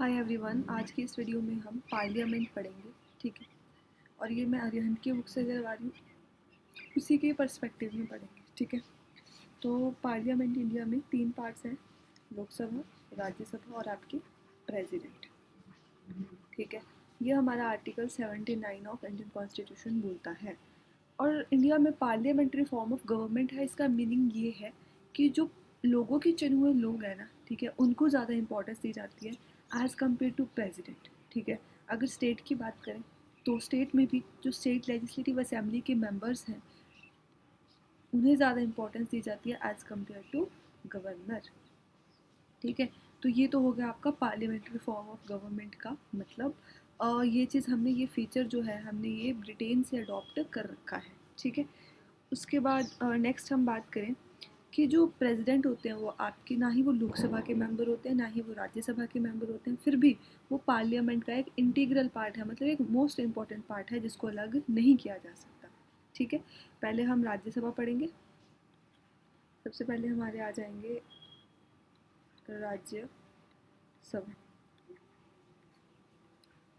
Hi everyone, आज की इस वीडियो में हम पार्लियामेंट पढ़ेंगे। ठीक है। और ये मैं अरिहंत की बुक से करवा रही हूँ, उसी के पर्सपेक्टिव में पढ़ेंगे। ठीक है। तो पार्लियामेंट इंडिया में 3 पार्ट्स हैं: लोकसभा, राज्यसभा और आपके प्रेसिडेंट। ठीक है। ये हमारा आर्टिकल 79 ऑफ इंडियन कॉन्स्टिट्यूशन बोलता है। और इंडिया में पार्लियामेंट्री फॉर्म ऑफ गवर्नमेंट है। इसका मीनिंग ये है कि जो लोगों के चुने हुए लोग हैं ना, ठीक है, उनको ज़्यादा इंपॉर्टेंस दी जाती है एज़ कम्पेयर टू प्रेसिडेंट। ठीक है। अगर स्टेट की बात करें तो स्टेट में भी जो स्टेट लेजिस्लेटिव असेंबली के मेंबर्स हैं उन्हें ज़्यादा इंपॉर्टेंस दी जाती है एज़ कम्पेयर टू गवर्नर। ठीक है। तो ये तो हो गया आपका पार्लियामेंट्री फॉर्म ऑफ गवर्नमेंट का मतलब। ये चीज़ हमने, ये फीचर जो है हमने ये ब्रिटेन से अडॉप्ट कर रखा है। ठीक है। उसके बाद नेक्स्ट हम बात करें कि जो प्रेसिडेंट होते हैं वो आपकी, ना ही वो लोकसभा के मेंबर होते हैं ना ही वो राज्यसभा के मेंबर होते हैं, फिर भी वो पार्लियामेंट का एक इंटीग्रल पार्ट है, मतलब एक मोस्ट इम्पॉर्टेंट पार्ट है जिसको अलग नहीं किया जा सकता। ठीक है। पहले हम राज्यसभा पढ़ेंगे। सबसे पहले हमारे आ जाएंगे राज्यसभा।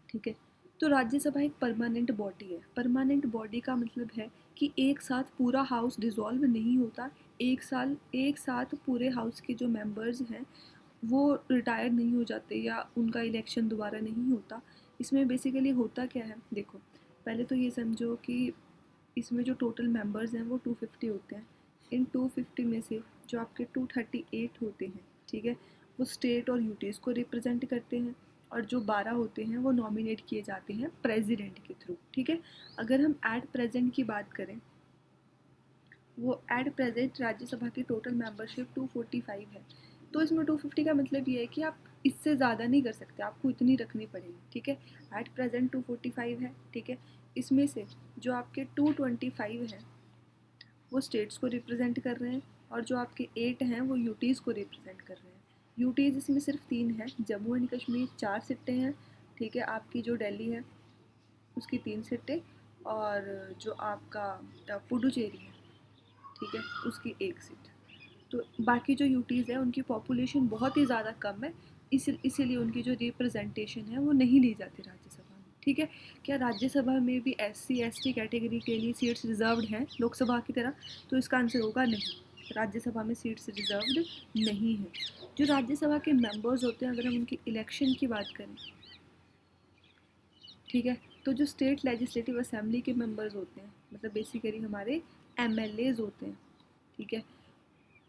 ठीक है। तो राज्यसभा एक परमानेंट बॉडी है। परमानेंट बॉडी का मतलब है कि एक साथ पूरा हाउस डिसॉल्व नहीं होता। एक साथ पूरे हाउस के जो मेंबर्स हैं वो रिटायर नहीं हो जाते या उनका इलेक्शन दोबारा नहीं होता। इसमें बेसिकली होता क्या है, देखो, पहले तो ये समझो कि इसमें जो टोटल मेंबर्स हैं वो 250 होते हैं। इन 250 में से जो आपके 238 होते हैं, ठीक है, वो स्टेट और यूटीज़ को रिप्रेजेंट करते हैं। और जो 12 होते हैं वो नॉमिनेट किए जाते हैं प्रेसिडेंट के थ्रू। ठीक है। अगर हम एट प्रेजेंट की बात करें, वो एट प्रेजेंट राज्यसभा की टोटल मेंबरशिप 245 है। तो इसमें 250 का मतलब ये है कि आप इससे ज़्यादा नहीं कर सकते, आपको इतनी रखनी पड़ेगी। ठीक है। एट प्रेजेंट 245 है। ठीक है। इसमें से जो आपके 225 हैं वो स्टेट्स को रिप्रेजेंट कर रहे हैं और जो आपके 8 हैं वो यूटीज़ को रिप्रेजेंट कर रहे हैं। यूटीज़ इसमें सिर्फ 3 है, जम्मू एंड कश्मीर 4 सिट्टे हैं। ठीक है। आपकी जो दिल्ली है उसकी 3 सिट्टे और जो आपका पुडुचेरी है, ठीक है, उसकी 1 सीट। तो बाकी जो यूटीज़ है उनकी पॉपुलेशन बहुत ही ज़्यादा कम है, इसीलिए उनकी जो रिप्रेजेंटेशन है वो नहीं ली जाती राज्यसभा में। ठीक है। क्या राज्यसभा में भी SC ST कैटेगरी के लिए सीट्स रिजर्व्ड हैं लोकसभा की तरह? तो इसका आंसर होगा नहीं, राज्यसभा में सीट्स रिजर्व्ड नहीं है। जो राज्यसभा के मेंबर्स होते हैं, अगर हम उनकी इलेक्शन की बात करें, ठीक है, तो जो स्टेट लेजिस्लेटिव असेंबली के मेंबर्स होते हैं, मतलब बेसिकली हमारे MLAs होते हैं, ठीक है,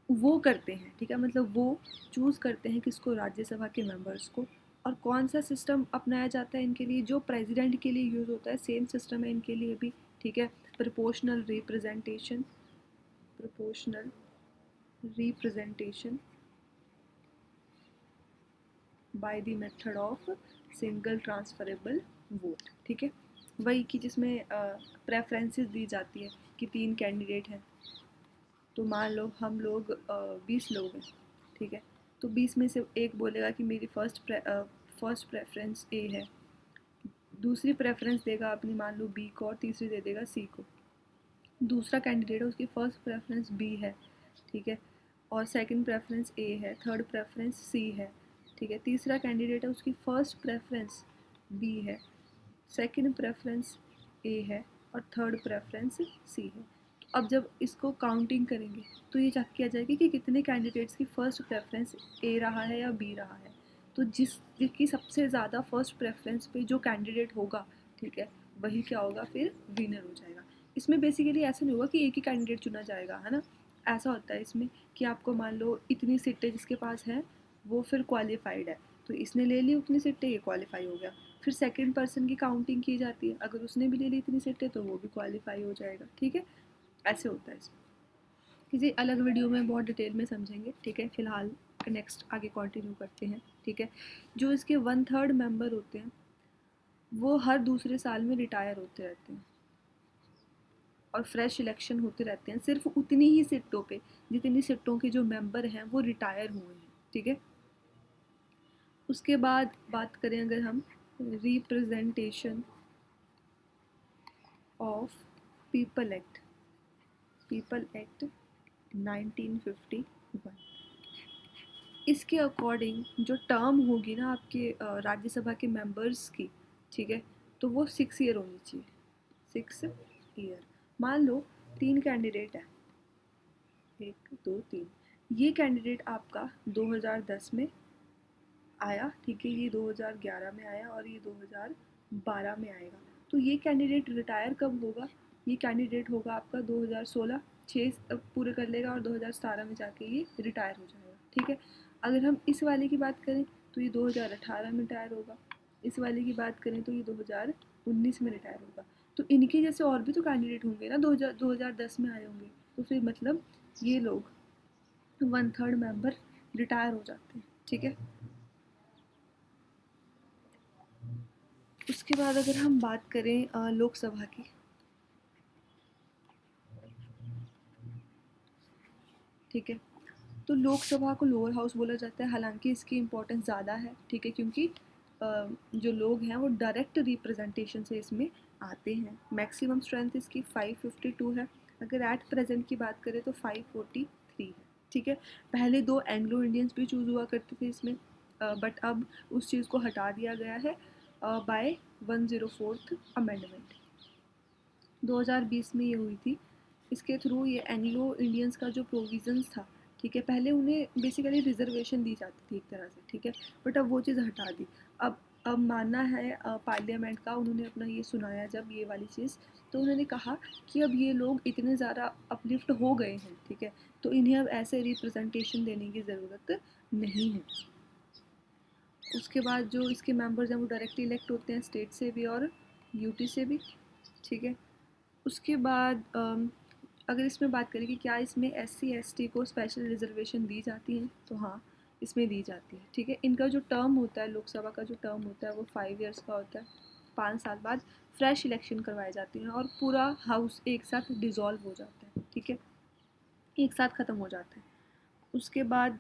वो करते हैं। ठीक है। मतलब वो चूज़ करते हैं किसको, राज्यसभा के मेंबर्स को। और कौन सा सिस्टम अपनाया जाता है इनके लिए, जो प्रेसिडेंट के लिए यूज़ होता है सेम सिस्टम है इनके लिए भी। ठीक है। Proportional representation, proportional representation by the method of single transferable vote. ठीक है। वही कि जिसमें प्रेफरेंसेस दी जाती है कि 3 कैंडिडेट हैं, तो मान लो हम लोग 20 लोग हैं। ठीक है। तो 20 में से एक बोलेगा कि मेरी फर्स्ट प्रेफरेंस ए है, दूसरी प्रेफरेंस देगा अपनी मान लो बी को और तीसरी दे देगा सी को। दूसरा कैंडिडेट है उसकी फर्स्ट प्रेफरेंस बी है, ठीक है, और सेकंड प्रेफरेंस ए है, थर्ड प्रेफरेंस सी है। ठीक है। तीसरा कैंडिडेट है उसकी फर्स्ट प्रेफरेंस बी है, सेकंड प्रेफरेंस ए है और थर्ड प्रेफरेंस सी है। तो अब जब इसको काउंटिंग करेंगे तो ये चेक किया जाएगा कि कितने कैंडिडेट्स की फ़र्स्ट प्रेफरेंस ए रहा है या बी रहा है। तो जिसकी सबसे ज़्यादा फर्स्ट प्रेफरेंस पे जो कैंडिडेट होगा, ठीक है, वही क्या होगा, फिर विनर हो जाएगा। इसमें बेसिकली ऐसा नहीं होगा कि एक ही कैंडिडेट चुना जाएगा, है ना। ऐसा होता है इसमें कि आपको मान लो इतनी सीटें जिसके पास हैं वो फिर क्वालिफाइड है, तो इसने ले ली उतनी सीटें, ये क्वालिफाई हो गया। फिर सेकंड पर्सन की काउंटिंग की जाती है, अगर उसने भी ले ली इतनी सीटें तो वो भी क्वालिफाई हो जाएगा। ठीक है। ऐसे होता है इसमें। किसी अलग वीडियो में बहुत डिटेल में समझेंगे। ठीक है। फिलहाल नेक्स्ट आगे कंटिन्यू करते हैं। ठीक है। जो इसके 1/3 मेंबर होते हैं वो हर दूसरे साल में रिटायर होते रहते हैं और फ्रेश इलेक्शन होते रहते हैं, सिर्फ उतनी ही सीटों पे जितनी सीटों के जो मेंबर हैं वो रिटायर हुए हैं। ठीक है। उसके बाद बात करें अगर हम representation of people act, people act 1951, इसके अकॉर्डिंग जो टर्म होगी ना आपके राज्यसभा के मेंबर्स की, ठीक है, तो वो 6 ईयर होनी चाहिए, 6 ईयर। मान लो 3 कैंडिडेट है, 1 2 3, ये कैंडिडेट आपका 2010 में आया, ठीक है, ये 2011 में आया और ये 2012 में आएगा। तो ये कैंडिडेट रिटायर कब होगा? ये कैंडिडेट होगा आपका 2016, 6 पूरे कर लेगा और 2017 में जाके ये रिटायर हो जाएगा, ठीक है। अगर हम इस वाले की बात करें तो ये 2018 में रिटायर होगा, इस वाले की बात करें तो ये 2019 में रिटायर होगा। तो इनके जैसे और भी तो कैंडिडेट होंगे ना, 2010 में आए होंगे, तो फिर मतलब ये लोग 1/3 मेंबर रिटायर हो जाते हैं, ठीक है। उसके बाद अगर हम बात करें लोकसभा की, ठीक है, तो लोकसभा को लोअर हाउस बोला जाता है, हालांकि इसकी इम्पोर्टेंस ज़्यादा है, ठीक है, क्योंकि जो लोग हैं वो डायरेक्ट रिप्रेजेंटेशन से इसमें आते हैं। मैक्सिमम स्ट्रेंथ इसकी 552 है, अगर एट प्रेजेंट की बात करें तो 543 है, ठीक है। पहले 2 एंग्लो इंडियंस भी चूज़ हुआ करते थे इसमें, बट अब उस चीज़ को हटा दिया गया है बाय 104th अमेंडमेंट, 2020 में ये हुई थी। इसके थ्रू ये एंग्लो इंडियंस का जो प्रोविजंस था, ठीक है, पहले उन्हें बेसिकली रिजर्वेशन दी जाती थी एक तरह से, ठीक है, बट अब वो चीज़ हटा दी। अब मानना है पार्लियामेंट का, उन्होंने अपना ये सुनाया जब ये वाली चीज़, तो उन्होंने कहा कि अब ये लोग इतने ज़्यादा अपलिफ्ट हो गए हैं, ठीक है, तो इन्हें अब ऐसे रिप्रेजेंटेशन देने की ज़रूरत नहीं है। उसके बाद जो इसके मेंबर्स हैं वो डायरेक्टली इलेक्ट होते हैं स्टेट से भी और यूटी से भी, ठीक है। उसके बाद अगर इसमें बात करें कि क्या इसमें एससी एसटी को स्पेशल रिजर्वेशन दी जाती है, तो हाँ, इसमें दी जाती है, ठीक है। इनका जो टर्म होता है, लोकसभा का जो टर्म होता है वो 5 ईयर्स का होता है, 5 साल बाद फ्रेश इलेक्शन करवाए जाते हैं और पूरा हाउस एक साथ डिज़ोल्व हो जाता है, ठीक है, एक साथ ख़त्म हो जाता है। उसके बाद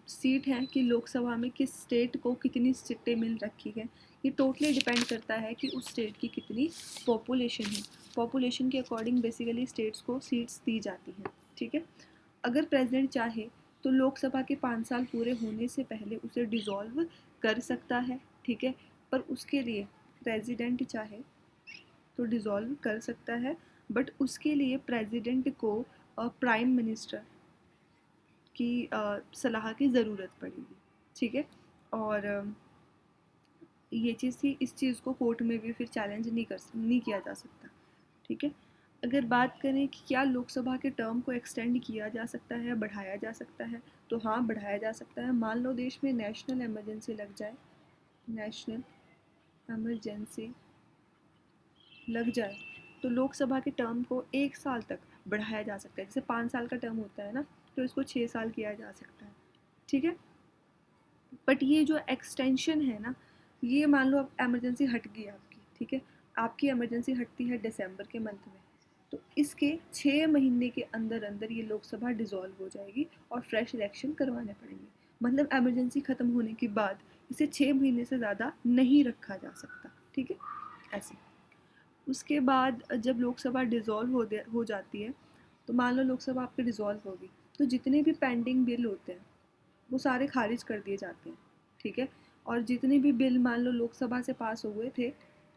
सीट है कि लोकसभा में किस स्टेट को कितनी सीटें मिल रखी है, ये टोटली डिपेंड करता है कि उस स्टेट की कितनी पॉपुलेशन है। पॉपुलेशन के अकॉर्डिंग बेसिकली स्टेट्स को सीट्स दी जाती हैं, ठीक है। अगर प्रेसिडेंट चाहे तो लोकसभा के 5 साल पूरे होने से पहले उसे डिज़ोल्व कर सकता है, ठीक है, पर उसके लिए प्रेसिडेंट चाहे तो डिज़ोल्व कर सकता है, बट उसके लिए प्रेसिडेंट को प्राइम मिनिस्टर की सलाह की ज़रूरत पड़ेगी, ठीक है। और ये चीज़ थी, इस चीज़ को कोर्ट में भी फिर चैलेंज नहीं किया जा सकता, ठीक है। अगर बात करें कि क्या लोकसभा के टर्म को एक्सटेंड किया जा सकता है, बढ़ाया जा सकता है, तो हाँ, बढ़ाया जा सकता है। मान लो देश में नेशनल इमरजेंसी लग जाए, नेशनल इमरजेंसी लग जाए, तो लोकसभा के टर्म को 1 साल तक बढ़ाया जा सकता है। जैसे 5 साल का टर्म होता है ना, तो इसको 6 साल किया जा सकता है, ठीक है। बट ये जो एक्सटेंशन है ना, ये मान लो अब इमरजेंसी हट गई आपकी, ठीक है, आपकी इमरजेंसी हटती है दिसंबर के मंथ में, तो इसके 6 महीने के अंदर अंदर ये लोकसभा डिज़ोल्व हो जाएगी और फ्रेश इलेक्शन करवाने पड़ेंगे। मतलब इमरजेंसी ख़त्म होने के बाद इसे 6 महीने से ज़्यादा नहीं रखा जा सकता, ठीक है, ऐसे। उसके बाद जब लोकसभा डिज़ोल्व हो जाती है, तो मान लो लोकसभा आपकी डिज़ोल्व होगी, तो जितने भी पेंडिंग बिल होते हैं वो सारे खारिज कर दिए जाते हैं, ठीक है। और जितने भी बिल मान लो लोकसभा से पास हुए थे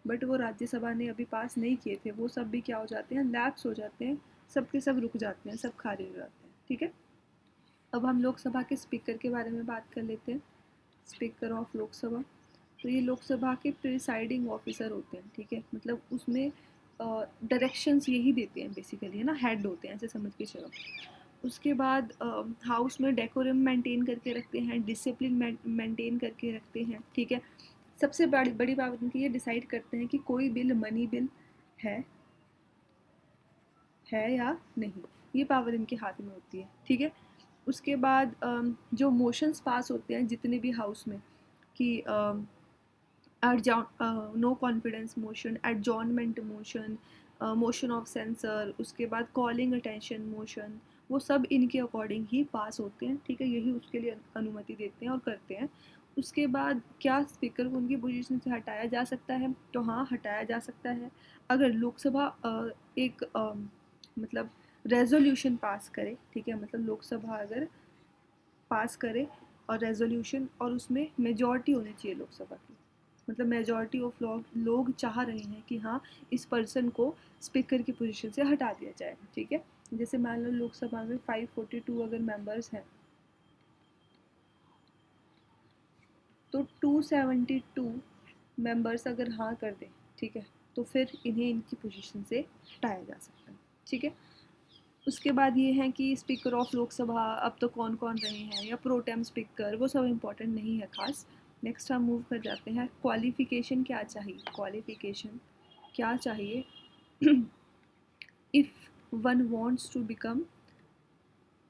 बट वो राज्यसभा ने अभी पास नहीं किए थे, वो सब भी क्या हो जाते हैं, लैप्स हो जाते हैं, सब के सब रुक जाते हैं, सब खारिज हो जाते हैं, ठीक है। अब हम लोकसभा के स्पीकर के बारे में बात कर लेते हैं। स्पीकर ऑफ लोकसभा, तो ये लोकसभा के प्रिसाइडिंग ऑफिसर होते हैं, ठीक है, मतलब उसमें डायरेक्शंस यही देते हैं बेसिकली, है ना, हेड होते हैं, ऐसे समझ के चलो। उसके बाद हाउस में डेकोरम मेंटेन करके रखते हैं, डिसिप्लिन मेंटेन करके रखते हैं, ठीक है। सबसे बड़ी बड़ी बात उनकी, ये डिसाइड करते हैं कि कोई बिल मनी बिल है है या नहीं, ये पावर इनके हाथ में होती है, ठीक है। उसके बाद जो मोशंस पास होते हैं जितने भी हाउस में, कि no confidence motion, adjournment motion, motion of censure, उसके बाद कॉलिंग अटेंशन मोशन, वो सब इनके अकॉर्डिंग ही पास होते हैं, ठीक है, यही उसके लिए अनुमति देते हैं और करते हैं। उसके बाद क्या स्पीकर को उनकी पोजीशन से हटाया जा सकता है, तो हाँ, हटाया जा सकता है। अगर लोकसभा एक मतलब रेजोल्यूशन पास करे, ठीक है, मतलब लोकसभा अगर पास करे और रेजोल्यूशन, और उसमें मेजॉरिटी होनी चाहिए लोकसभा की, मतलब मेजॉरिटी ऑफ लोग चाह रहे हैं कि हाँ इस पर्सन को स्पीकर की पोजीशन से हटा दिया जाए, ठीक है। जैसे मान लो लोकसभा में 542 अगर मेंबर्स हैं तो 272 मेंबर्स अगर हाँ कर दें, ठीक है, तो फिर इन्हें इनकी पोजीशन से हटाया जा सकता है, ठीक है। उसके बाद ये है कि स्पीकर ऑफ लोकसभा अब तो कौन कौन रहे हैं, या प्रोटेम स्पीकर, वो सब इम्पोर्टेंट नहीं है खास। नेक्स्ट हम मूव कर जाते हैं, क्वालिफिकेशन क्या चाहिए, क्वालिफिकेशन क्या चाहिए if one wants to become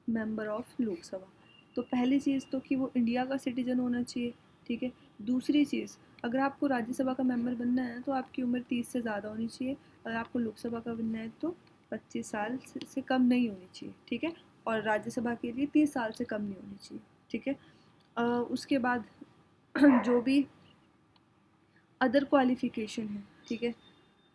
member of Lok Sabha. तो पहली चीज़ तो कि वो इंडिया का सिटीजन होना चाहिए, ठीक है। दूसरी चीज़, अगर आपको राज्यसभा का मेंबर बनना है तो आपकी उम्र 30 से ज़्यादा होनी चाहिए, अगर आपको लोकसभा का बनना है तो 25 साल से कम नहीं होनी चाहिए, ठीक है। और राज्यसभा के लिए 30 साल से कम नहीं होनी चाहिए, ठीक है। उसके बाद जो भी अदर क्वालिफिकेशन है, ठीक है,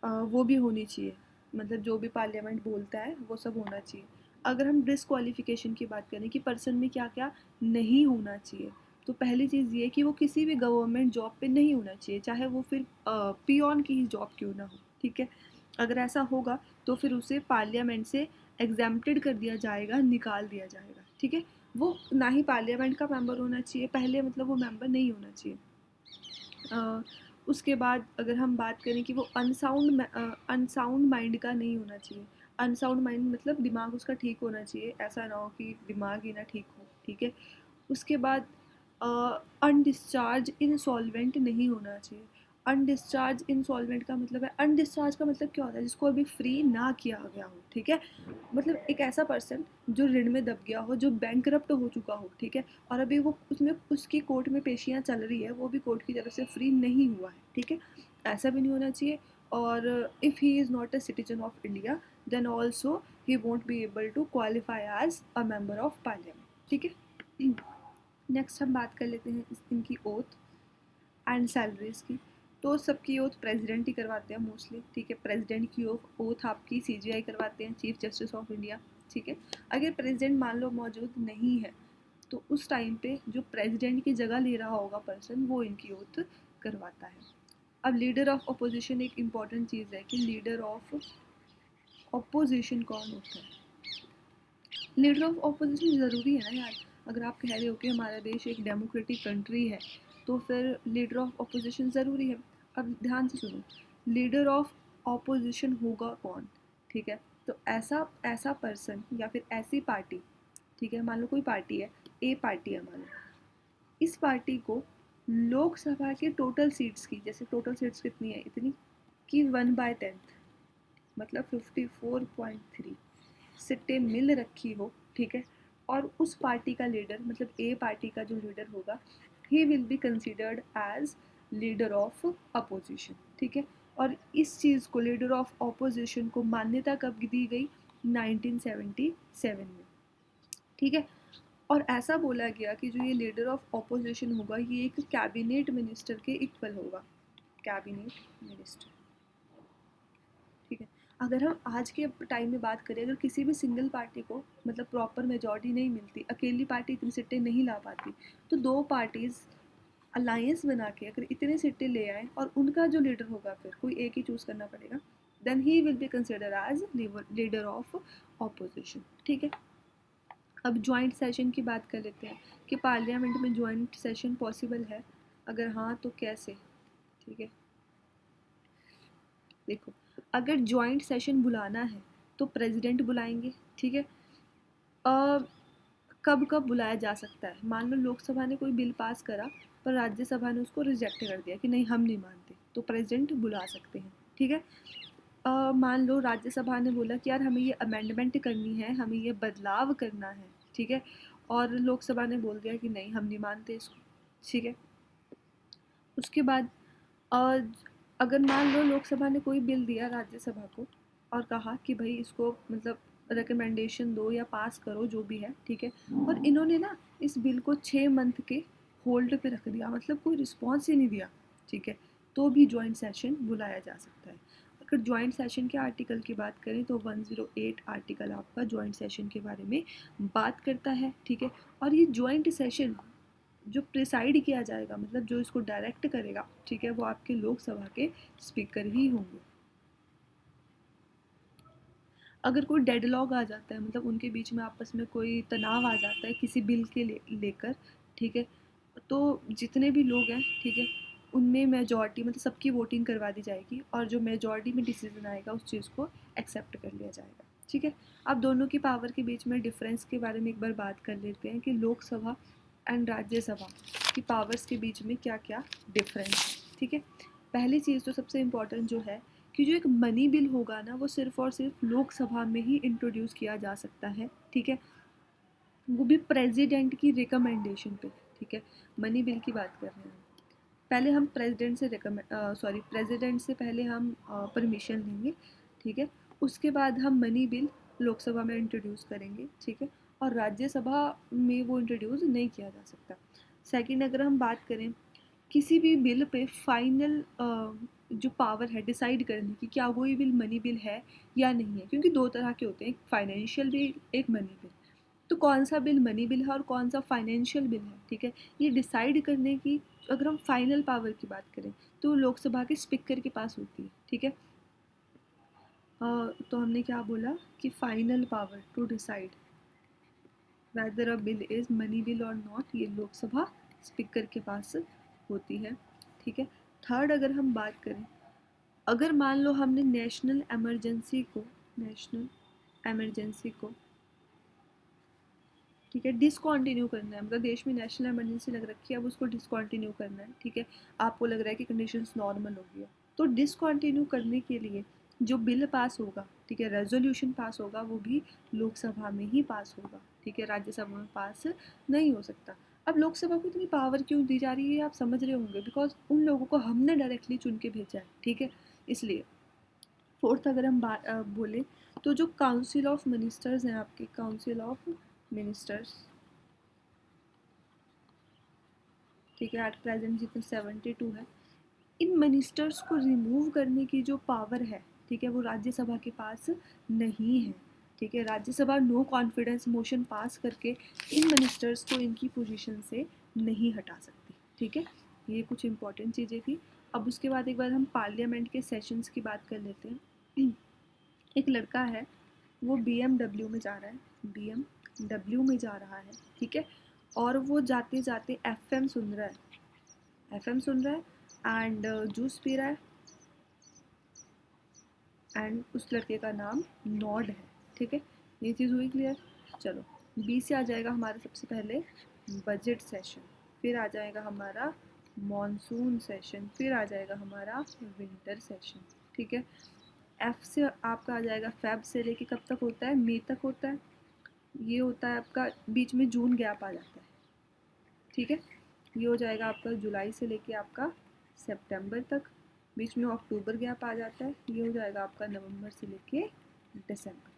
वो भी होनी चाहिए, मतलब जो भी पार्लियामेंट बोलता है वो सब होना चाहिए। अगर हम डिसक्वालिफिकेशन की बात करें कि पर्सन में क्या क्या नहीं होना चाहिए, तो पहली चीज़ ये कि वो किसी भी गवर्नमेंट जॉब पे नहीं होना चाहिए, चाहे वो फिर पियोन की ही जॉब क्यों ना हो, ठीक है। अगर ऐसा होगा तो फिर उसे पार्लियामेंट से एग्जेम्प्टेड कर दिया जाएगा, निकाल दिया जाएगा, ठीक है। वो ना ही पार्लियामेंट का मेंबर होना चाहिए पहले, मतलब वो मेंबर नहीं होना चाहिए। उसके बाद अगर हम बात करें कि वो अनसाउंड माइंड का नहीं होना चाहिए। अनसाउंड माइंड मतलब दिमाग उसका ठीक होना चाहिए, ऐसा ना हो कि दिमाग ही ना ठीक हो, ठीक है। उसके बाद अनडिस्चार्ज इंसॉल्वेंट नहीं होना चाहिए। अनडिस्चार्ज इंसॉल्वेंट का मतलब है, अनडिस्चार्ज का मतलब क्या होता है, जिसको अभी फ्री ना किया गया हो, ठीक है। मतलब एक ऐसा पर्सन जो ऋण में दब गया हो, जो बैंकरप्ट हो चुका हो, ठीक है, और अभी वो उसमें उसकी कोर्ट में पेशियाँ चल रही है, वो भी कोर्ट की तरफ से फ्री नहीं हुआ है, ठीक है, ऐसा भी नहीं होना चाहिए। और if he is not a citizen of India then also he won't be able to qualify as a member of parliament, ठीक है। नेक्स्ट हम बात कर लेते हैं इनकी ओथ एंड सैलरीज की। तो सबकी ओथ प्रेसिडेंट ही करवाते हैं मोस्टली, ठीक है। प्रेसिडेंट की ओथ आपकी सीजीआई करवाते हैं, चीफ जस्टिस ऑफ इंडिया, ठीक है। अगर प्रेसिडेंट मान लो मौजूद नहीं है तो उस टाइम पे जो प्रेसिडेंट की जगह ले रहा होगा पर्सन, वो इनकी ओथ करवाता है। अब लीडर ऑफ अपोजिशन एक इम्पॉर्टेंट चीज़ है कि लीडर ऑफ अपोजिशन कौन होता है। लीडर ऑफ अपोजिशन ज़रूरी है ना यार, अगर आप कह रहे हो कि हमारा देश एक डेमोक्रेटिक कंट्री है तो फिर लीडर ऑफ अपोजिशन ज़रूरी है। अब ध्यान से सुनो, लीडर ऑफ अपोजिशन होगा कौन, ठीक है। तो ऐसा ऐसा पर्सन या फिर ऐसी पार्टी, ठीक है, मान लो कोई पार्टी है, ए पार्टी है मान लो, इस पार्टी को लोकसभा के टोटल सीट्स की, जैसे टोटल सीट्स कितनी है, इतनी कि 1/10 मतलब 54.3 सीटें मिल रखी हो, ठीक है। और उस पार्टी का लीडर, मतलब ए पार्टी का जो लीडर होगा, he will be considered as leader of opposition, ठीक है। और इस चीज़ को, लीडर ऑफ अपोजिशन को मान्यता कब दी गई, 1977 में, ठीक है। और ऐसा बोला गया कि जो ये लीडर ऑफ अपोजिशन होगा ये एक कैबिनेट मिनिस्टर के इक्वल होगा, कैबिनेट मिनिस्टर, ठीक है। अगर हम आज के टाइम में बात करें, अगर किसी भी सिंगल पार्टी को मतलब प्रॉपर मेजॉरिटी नहीं मिलती, अकेली पार्टी इतनी सीटें नहीं ला पाती, तो दो पार्टीज़ अलायंस बना के अगर इतने सीटें ले आए और उनका जो लीडर होगा, फिर कोई एक ही चूज़ करना पड़ेगा, then he will be consider as leader of opposition, ठीक है। अब ज्वाइंट सेशन की बात कर लेते हैं कि पार्लियामेंट में ज्वाइंट सेशन पॉसिबल है, अगर हाँ तो कैसे, ठीक है। देखो, अगर ज्वाइंट सेशन बुलाना है तो प्रेसिडेंट बुलाएंगे, ठीक है। कब कब बुलाया जा सकता है, मान लो लोकसभा ने कोई बिल पास करा पर राज्यसभा ने उसको रिजेक्ट कर दिया कि नहीं हम नहीं मानते, तो प्रेसिडेंट बुला सकते हैं, ठीक है। मान लो राज्यसभा ने बोला कि यार हमें ये अमेंडमेंट करनी है, हमें ये बदलाव करना है, ठीक है, और लोकसभा ने बोल दिया कि नहीं हम नहीं मानते इसको, ठीक है। उसके बाद अ, अगर मान लो लोकसभा ने कोई बिल दिया राज्यसभा को और कहा कि भाई इसको मतलब रिकमेंडेशन दो या पास करो जो भी है, ठीक है, और इन्होंने ना इस बिल को 6 मंथ के होल्ड पे रख दिया, मतलब कोई रिस्पॉन्स ही नहीं दिया, ठीक है, तो भी ज्वाइंट सेशन बुलाया जा सकता है। अगर ज्वाइंट सेशन के आर्टिकल की बात करें तो 108 आर्टिकल आपका ज्वाइंट सेशन के बारे में बात करता है, ठीक है। और ये ज्वाइंट सेशन जो प्रिसाइड किया जाएगा, मतलब जो इसको डायरेक्ट करेगा, ठीक है, वो आपके लोकसभा के स्पीकर ही होंगे। अगर कोई डेडलॉग आ जाता है, मतलब उनके बीच में आपस में कोई तनाव आ जाता है किसी बिल के लेकर, ठीक है, तो जितने भी लोग हैं, ठीक है, उनमें मेजॉरिटी, मतलब सबकी वोटिंग करवा दी जाएगी और जो मेजॉरिटी में डिसीजन आएगा उस चीज़ को एक्सेप्ट कर लिया जाएगा, ठीक है। अब दोनों की पावर के बीच में डिफरेंस के बारे में एक बार बात कर लेते हैं कि लोकसभा एंड राज्यसभा की पावर्स के बीच में क्या क्या डिफरेंस है, ठीक है। पहली चीज़ तो सबसे इम्पॉर्टेंट जो है कि जो एक मनी बिल होगा ना, वो सिर्फ और सिर्फ लोकसभा में ही इंट्रोड्यूस किया जा सकता है, ठीक है, वो भी प्रेसिडेंट की रिकमेंडेशन पे, ठीक है। मनी बिल की बात कर रहे हैं, पहले हम प्रेसिडेंट से पहले हम परमिशन लेंगे, ठीक है, उसके बाद हम मनी बिल लोकसभा में इंट्रोड्यूस करेंगे, ठीक है, और राज्यसभा में वो इंट्रोड्यूस नहीं किया जा सकता। सेकंड, अगर हम बात करें किसी भी बिल पे फाइनल जो पावर है डिसाइड करने की, क्या वो बिल मनी बिल है या नहीं है, क्योंकि दो तरह के होते हैं, एक फाइनेंशियल बिल, एक मनी बिल। तो कौन सा बिल मनी बिल है और कौन सा फाइनेंशियल बिल है, ठीक है, ये डिसाइड करने की अगर हम फाइनल पावर की बात करें तो लोकसभा के स्पीकर के पास होती है, ठीक है। तो हमने क्या बोला कि final power to decide whether a bill is money bill or not, ये लोकसभा स्पीकर के पास होती है, ठीक है। थर्ड, अगर हम बात करें, अगर मान लो हमने नेशनल एमरजेंसी को ठीक है डिसकंटिन्यू करना है, मतलब देश में नेशनल इमरजेंसी लग रखी है, अब उसको डिसकंटिन्यू करना है, ठीक है, आपको लग रहा है कि कंडीशंस नॉर्मल हो गई है, तो डिसकंटिन्यू करने के लिए जो बिल पास होगा, ठीक है, रेजोल्यूशन पास होगा, वो भी लोकसभा में ही पास होगा, ठीक है, राज्यसभा में पास नहीं हो सकता। अब लोकसभा को इतनी पावर क्यों दी जा रही है आप समझ रहे होंगे, बिकॉज उन लोगों को हमने डायरेक्टली चुन के भेजा है, ठीक है, इसलिए। फोर्थ, अगर हम बोले तो जो काउंसिल ऑफ मिनिस्टर्स हैं, आपके काउंसिल ऑफ मिनिस्टर्स, ठीक है, एट प्रेजेंट जितने 72 है, इन मिनिस्टर्स को रिमूव करने की जो पावर है, ठीक है, वो राज्यसभा के पास नहीं है, ठीक है, Rajya Sabha no confidence motion pass करके इन मिनिस्टर्स को इनकी पोजीशन से नहीं हटा सकती, ठीक है, ये कुछ इंपॉर्टेंट चीज़ें थी। अब उसके बाद एक बार हम पार्लियामेंट के सेशंस की बात कर लेते हैं। एक लड़का है, वो BMW में जा रहा है, BMW में जा रहा है, ठीक है, और वो जाते जाते FM सुन रहा है, FM सुन रहा है एंड जूस पी रहा है, एंड उस लड़के का नाम नॉड है, ठीक है, ये चीज़ हुई क्लियर। चलो, बी से आ जाएगा हमारा सबसे पहले बजट सेशन, फिर आ जाएगा हमारा मॉनसून सेशन, फिर आ जाएगा हमारा विंटर सेशन, ठीक है। एफ से आपका आ जाएगा फेब से लेके कब तक होता है, मई तक होता है, ये होता है आपका, बीच में जून गैप आ जाता है, ठीक है, ये हो जाएगा आपका जुलाई से लेके आपका सितंबर तक, बीच में अक्टूबर गैप आ जाता है, ये हो जाएगा आपका नवंबर से लेके दिसंबर तक,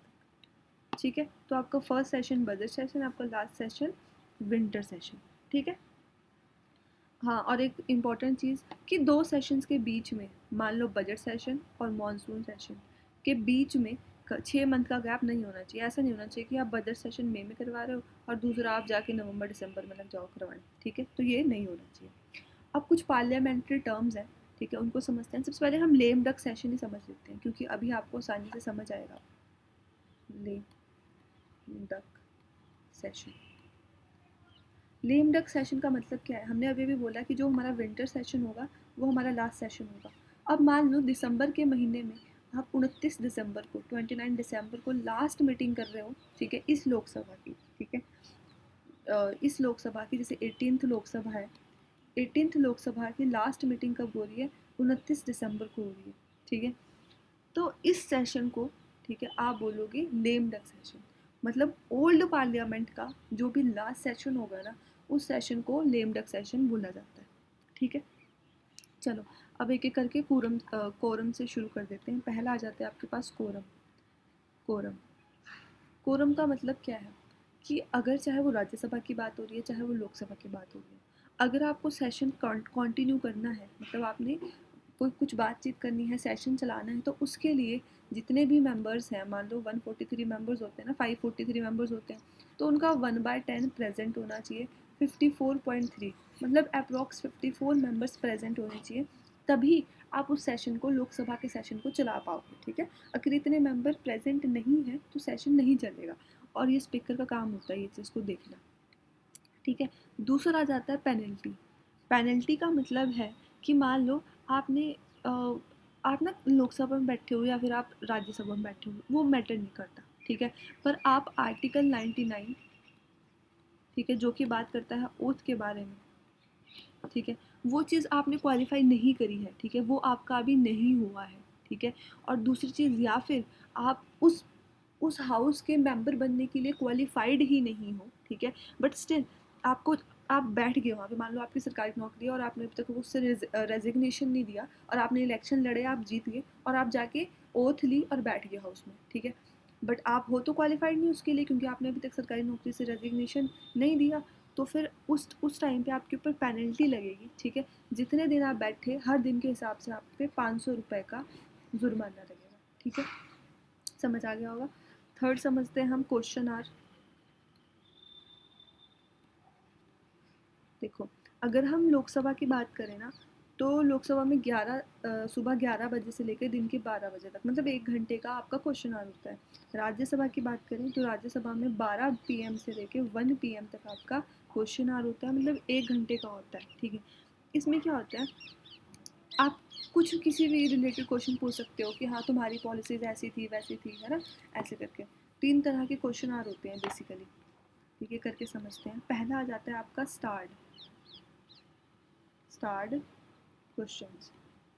ठीक है। तो आपका फर्स्ट सेशन बजट सेशन, आपका लास्ट सेशन विंटर सेशन, ठीक है। हाँ, और एक इम्पॉर्टेंट चीज़ कि दो सेशंस के बीच में, मान लो बजट सेशन और मॉनसून सेशन के बीच में 6 मंथ का गैप नहीं होना चाहिए, ऐसा नहीं होना चाहिए कि आप बजट सेशन मई में करवा रहे हो और दूसरा आप जाके नवंबर दिसंबर में लग जाओ करवाने, ठीक है, तो ये नहीं होना चाहिए। अब कुछ पार्लियामेंट्री टर्म्स हैं, ठीक है, उनको समझते हैं। सबसे पहले हम लेम डक सेशन ही समझ लेते हैं, क्योंकि अभी आपको आसानी से समझ आएगा। Lame duck session, lame duck session का मतलब क्या है, हमने अभी भी बोला कि जो हमारा विंटर सेशन होगा वो हमारा लास्ट सेशन होगा। अब मान लो दिसंबर के महीने में आप 29 दिसंबर को 29 दिसंबर को लास्ट मीटिंग कर रहे हो, ठीक है, इस लोकसभा की, ठीक है, इस लोकसभा की, जैसे 18th लोकसभा है, 18th लोकसभा की लास्ट मीटिंग कब हो रही है, 29 दिसंबर को हो रही है, ठीक है। तो इस सेशन को, ठीक है, आप बोलोगे लेम डक सेशन, मतलब ओल्ड पार्लियामेंट का जो भी लास्ट सेशन होगा ना, उस सेशन को लेम डक सेशन बोला जाता है, ठीक है। चलो, अब एक एक करके कोरम से शुरू कर देते हैं। पहला आ जाता है आपके पास कोरम। कोरम कोरम का मतलब क्या है कि अगर चाहे वो राज्यसभा की बात हो रही है, चाहे वो लोकसभा की बात हो रही है, अगर आपको सेशन कंटिन्यू करना है, मतलब आपने कोई कुछ बातचीत करनी है, सेशन चलाना है, तो उसके लिए जितने भी मेंबर्स हैं, मान लो 143 मेंबर्स होते हैं ना, 543 मेंबर्स होते हैं, तो उनका 1/10 प्रेजेंट होना चाहिए, 54.3, मतलब अप्रॉक्स 54 मेंबर्स प्रेजेंट होने चाहिए, तभी आप उस सेशन को, लोकसभा के सेशन को चला पाओगे, ठीक है। अगर इतने मेंबर प्रेजेंट नहीं है तो सेशन नहीं चलेगा, और ये स्पीकर का काम होता है ये चीज़ को देखना, ठीक है। दूसरा आ जाता है पेनल्टी। पेनल्टी का मतलब है कि मान लो आपने आप ना लोकसभा में बैठे हो या फिर आप राज्यसभा में बैठे हो, वो मैटर नहीं करता, ठीक है। पर आप आर्टिकल 99, ठीक है, जो कि बात करता है ओथ के बारे में, ठीक है, वो चीज़ आपने क्वालिफाई नहीं करी है, ठीक है, वो आपका अभी नहीं हुआ है, ठीक है। और दूसरी चीज़, या फिर आप उस हाउस के मेंबर बनने के लिए क्वालिफाइड ही नहीं हो, ठीक है, बट स्टिल आपको, आप बैठ गए वहाँ पे, मान लो आपकी सरकारी नौकरी है और आपने अभी तक उससे रेजिग्नेशन नहीं दिया, और आपने इलेक्शन लड़े, आप जीत गए, और आप जाके ओथ ली और बैठ गए हाउस में, ठीक है, बट आप हो तो क्वालिफाइड नहीं उसके लिए, क्योंकि आपने अभी तक सरकारी नौकरी से रेजिग्नेशन नहीं दिया। तो फिर उस टाइम पे आपके ऊपर पेनल्टी लगेगी, ठीक है। जितने दिन आप बैठे, हर दिन के हिसाब से आप पे 500 रुपये का जुर्माना लगेगा, ठीक है। समझ आ गया होगा। थर्ड समझते हैं हम क्वेश्चन आर। देखो, अगर हम लोकसभा की बात करें ना, तो लोकसभा में सुबह 11 बजे से लेकर दिन के 12 बजे तक, मतलब 1 घंटे का आपका क्वेश्चन आवर होता है। राज्यसभा की बात करें तो राज्यसभा में 12 PM से लेकर 1 PM तक आपका क्वेश्चन आवर होता है, मतलब 1 घंटे का होता है, ठीक है। इसमें क्या होता है, आप कुछ किसी भी रिलेटेड क्वेश्चन पूछ सकते हो कि हाँ तुम्हारी पॉलिसीज ऐसी थी वैसी थी, है ना, ऐसे करके 3 तरह के क्वेश्चन आर होते हैं बेसिकली, ठीक है। करके समझते हैं। पहला आ जाता है आपका स्टार्ड क्वेश्चंस,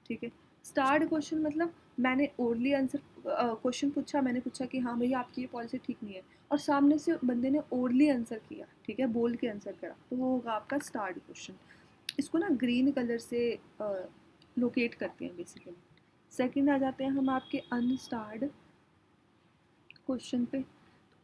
ठीक है। स्टार्ड क्वेश्चन मतलब मैंने ओरली आंसर क्वेश्चन पूछा, मैंने पूछा कि हाँ भैया आपकी ये पॉलिसी ठीक नहीं है, और सामने से बंदे ने ओरली आंसर किया, ठीक है, बोल के आंसर करा, तो वो होगा आपका स्टार्ड क्वेश्चन। इसको ना ग्रीन कलर से लोकेट करते हैं बेसिकली। सेकंड आ जाते हैं हम आपके अनस्टार्ड क्वेश्चन पे।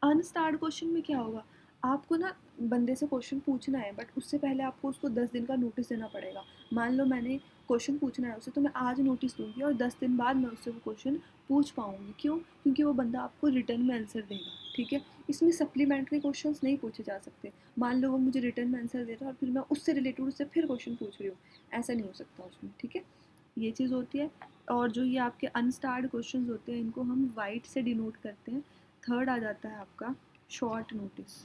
अनस्टार्ड क्वेश्चन में क्या होगा, आपको ना बंदे से क्वेश्चन पूछना है, बट उससे पहले आपको उसको 10 दिन का नोटिस देना पड़ेगा। मान लो मैंने क्वेश्चन पूछना है उससे, तो मैं आज नोटिस दूंगी और 10 दिन बाद मैं उससे वो क्वेश्चन पूछ पाऊंगी। क्यों? क्योंकि वो बंदा आपको रिटर्न में आंसर देगा, ठीक है। इसमें सप्लीमेंट्री क्वेश्चन नहीं पूछे जा सकते। मान लो वो मुझे रिटर्न में आंसर दे रहा है और फिर मैं उससे रिलेटेड उससे फिर क्वेश्चन पूछ रही हूँ, ऐसा नहीं हो सकता उसमें, ठीक है। ये चीज़ होती है। और जो ये आपके अनस्टार्ड क्वेश्चन होते हैं, इनको हम वाइट से डिनोट करते हैं। थर्ड आ जाता है आपका शॉर्ट नोटिस,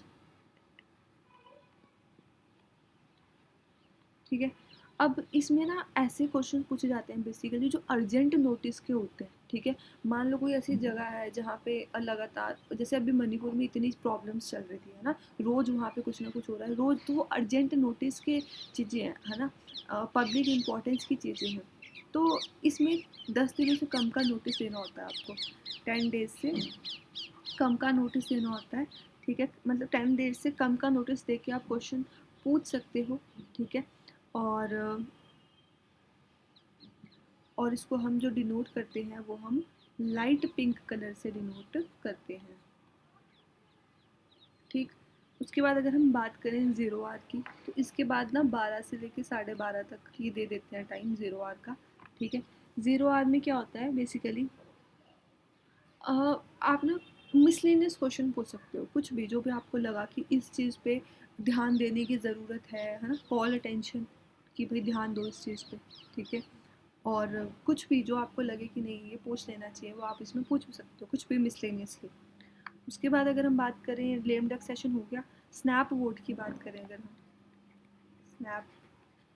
ठीक है। अब इसमें ना ऐसे क्वेश्चन पूछे जाते हैं बेसिकली जो अर्जेंट नोटिस के होते हैं, ठीक है। मान लो कोई ऐसी जगह है जहाँ पे लगातार, जैसे अभी मणिपुर में इतनी प्रॉब्लम्स चल रही थी, है ना, रोज़ वहाँ पे कुछ ना कुछ हो रहा है रोज़, तो वो अर्जेंट नोटिस के चीज़ें हैं, है ना, पब्लिक इम्पोर्टेंस की चीज़ें हैं। तो इसमें 10 दिनों से कम का नोटिस देना होता है आपको, 10 डेज से कम का नोटिस देना होता है, ठीक है। मतलब 10 डेज से कम का नोटिस दे के आप क्वेश्चन पूछ सकते हो, ठीक है। और और इसको हम जो डिनोट करते हैं वो हम लाइट पिंक कलर से डिनोट करते हैं, ठीक। उसके बाद अगर हम बात करें ज़ीरो आर की, तो इसके बाद ना 12 से लेकर 12:30 तक ही दे देते हैं टाइम ज़ीरो आर का, ठीक है। ज़ीरो आर में क्या होता है बेसिकली, आप ना मिसलेनियस क्वेश्चन पूछ सकते हो, कुछ भी जो भी आपको लगा कि इस चीज़ पे ध्यान देने की ज़रूरत है ना, कॉल अटेंशन कि भाई ध्यान दो इस चीज़ पे, ठीक है। और कुछ भी जो आपको लगे कि नहीं ये पूछ लेना चाहिए, वो आप इसमें पूछ सकते हो, कुछ भी मिसलेनियसली। उसके बाद अगर हम बात करें, लेम डक सेशन हो गया। स्नैप वोट की बात करें अगर हम, स्नैप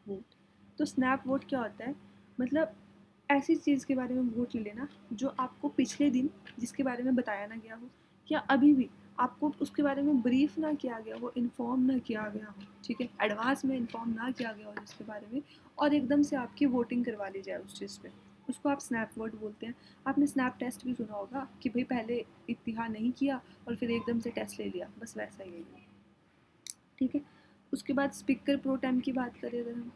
वोट, तो स्नैप वोट क्या होता है, मतलब ऐसी चीज़ के बारे में वोट ले लेना जो आपको पिछले दिन जिसके बारे में बताया ना गया हो, या अभी भी आपको उसके बारे में ब्रीफ ना किया गया हो, इन्फॉर्म ना किया गया हो, ठीक है, एडवांस में इन्फॉर्म ना किया गया हो जिसके बारे में, और एकदम से आपकी वोटिंग करवा ली जाए उस चीज़ पे, उसको आप स्नैप वोट बोलते हैं। आपने स्नैप टेस्ट भी सुना होगा कि भाई पहले इतिहास नहीं किया और फिर एकदम से टेस्ट ले लिया, बस वैसा ही है, ठीक है। उसके बाद स्पीकर प्रो टाइम की बात करें अगर हम,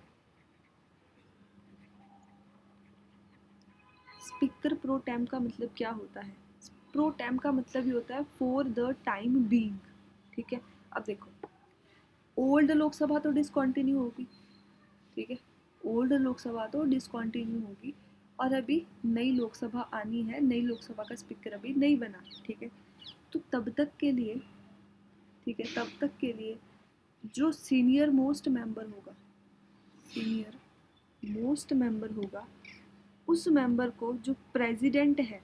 स्पीकर प्रो टाइम का मतलब क्या होता है, प्रो टाइम का मतलब ये होता है फॉर द टाइम बीइंग, ठीक है। अब देखो, ओल्ड लोकसभा तो डिसकंटिन्यू होगी, ठीक है, ओल्ड लोकसभा तो डिसकंटिन्यू होगी, और अभी नई लोकसभा आनी है, नई लोकसभा का स्पीकर अभी नहीं बना, ठीक है। तो तब तक के लिए, ठीक है, तब तक के लिए जो सीनियर मोस्ट मेंबर होगा, सीनियर मोस्ट मेंबर होगा, उस मेंबर को जो प्रेसिडेंट है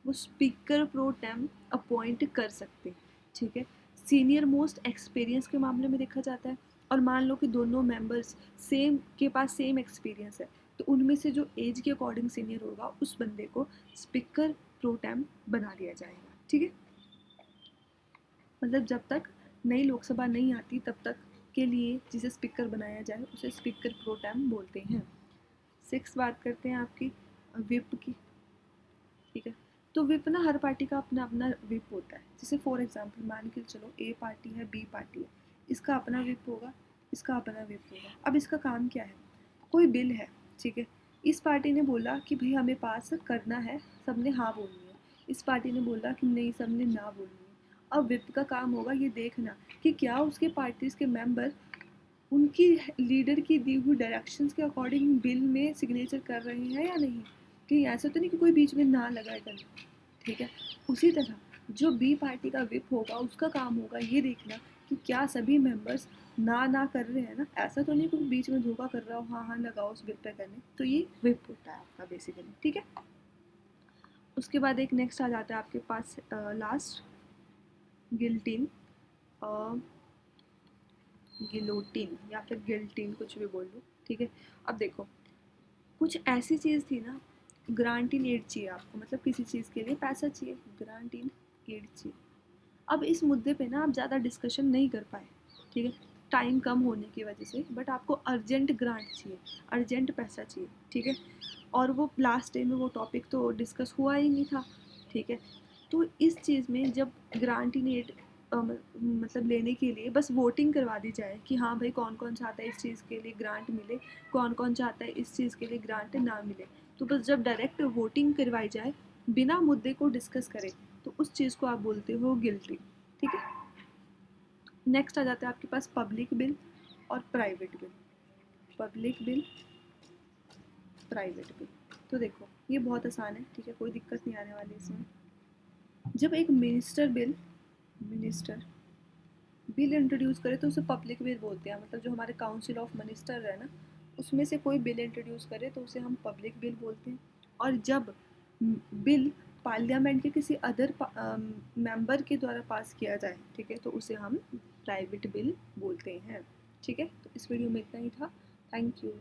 वो स्पीकर प्रो टेम अपॉइंट कर सकते हैं, ठीक है। सीनियर मोस्ट एक्सपीरियंस के मामले में देखा जाता है, और मान लो कि दोनों मेंबर्स सेम के पास सेम एक्सपीरियंस है, तो उनमें से जो एज के अकॉर्डिंग सीनियर होगा उस बंदे को स्पीकर प्रो टेम बना दिया जाएगा, ठीक है। मतलब जब तक नई लोकसभा नहीं आती तब तक के लिए जिसे स्पीकर बनाया जाए उसे स्पीकर प्रो टेम बोलते हैं। 6 बात करते हैं आपकी विप की, ठीक है। तो विप ना हर पार्टी का अपना अपना विप होता है। जैसे फॉर एग्जांपल मान के चलो ए पार्टी है, बी पार्टी है, इसका अपना विप होगा, इसका अपना विप होगा। अब इसका काम क्या है, कोई बिल है, ठीक है, इस पार्टी ने बोला कि भाई हमें पास करना है, सबने हाँ बोलनी है, इस पार्टी ने बोला कि नहीं सबने ना बोलनी है। अब विप का काम होगा ये देखना कि क्या उसके पार्टीज के मेंबर उनकी लीडर की दी हुई डायरेक्शंस के अकॉर्डिंग बिल में सिग्नेचर कर रहे हैं या नहीं, कहीं ऐसा तो नहीं कि कोई बीच में ना लगाए करना, ठीक है। उसी तरह जो बी पार्टी का विप होगा उसका काम होगा ये देखना कि क्या सभी मेंबर्स ना कर रहे हैं ना, ऐसा तो नहीं कोई बीच में धोखा कर रहा हो, हाँ हाँ लगाओ उस बिल पे करने, तो ये विप होता है आपका बेसिकली, ठीक है। उसके बाद एक नेक्स्ट आ जाता है आपके पास लास्ट गिल्टिन, गिलोटिन या फिर गिल्टिन कुछ भी बोल लो, ठीक है। अब देखो कुछ ऐसी चीज़ थी ना, ग्रांट इन एड चाहिए आपको, मतलब किसी चीज़ के लिए पैसा चाहिए, ग्रांट इन एड चाहिए। अब इस मुद्दे पे ना आप ज़्यादा डिस्कशन नहीं कर पाए, ठीक है, टाइम कम होने की वजह से, बट आपको अर्जेंट ग्रांट चाहिए, अर्जेंट पैसा चाहिए, ठीक है। और वो लास्ट डे में वो टॉपिक तो डिस्कस हुआ ही नहीं था, ठीक है। तो इस चीज़ में जब ग्रांट इन एड मतलब लेने के लिए बस वोटिंग करवा दी जाए कि हाँ भाई कौन कौन चाहता है इस चीज़ के लिए ग्रांट मिले, कौन कौन चाहता है इस चीज़ के लिए ग्रांट ना मिले, तो बस जब डायरेक्ट वोटिंग करवाई जाए बिना मुद्दे को डिस्कस करे तो उस चीज़ को आप बोलते हो गिल्टी, ठीक है। नेक्स्ट आ जाता है आपके पास पब्लिक बिल और private bill. Public bill, private bill, तो देखो ये बहुत आसान है, ठीक है, कोई दिक्कत नहीं आने वाली इसमें। जब एक मिनिस्टर बिल इंट्रोड्यूस करे तो उसे पब्लिक बिल बोलते हैं, मतलब जो हमारे काउंसिल ऑफ मिनिस्टर है ना उसमें से कोई बिल इंट्रोड्यूस करे तो उसे हम पब्लिक बिल बोलते हैं। और जब बिल पार्लियामेंट के किसी अदर मेंबर के द्वारा पास किया जाए, ठीक है, तो उसे हम प्राइवेट बिल बोलते हैं, ठीक है। तो इस वीडियो में इतना ही था, थैंक यू।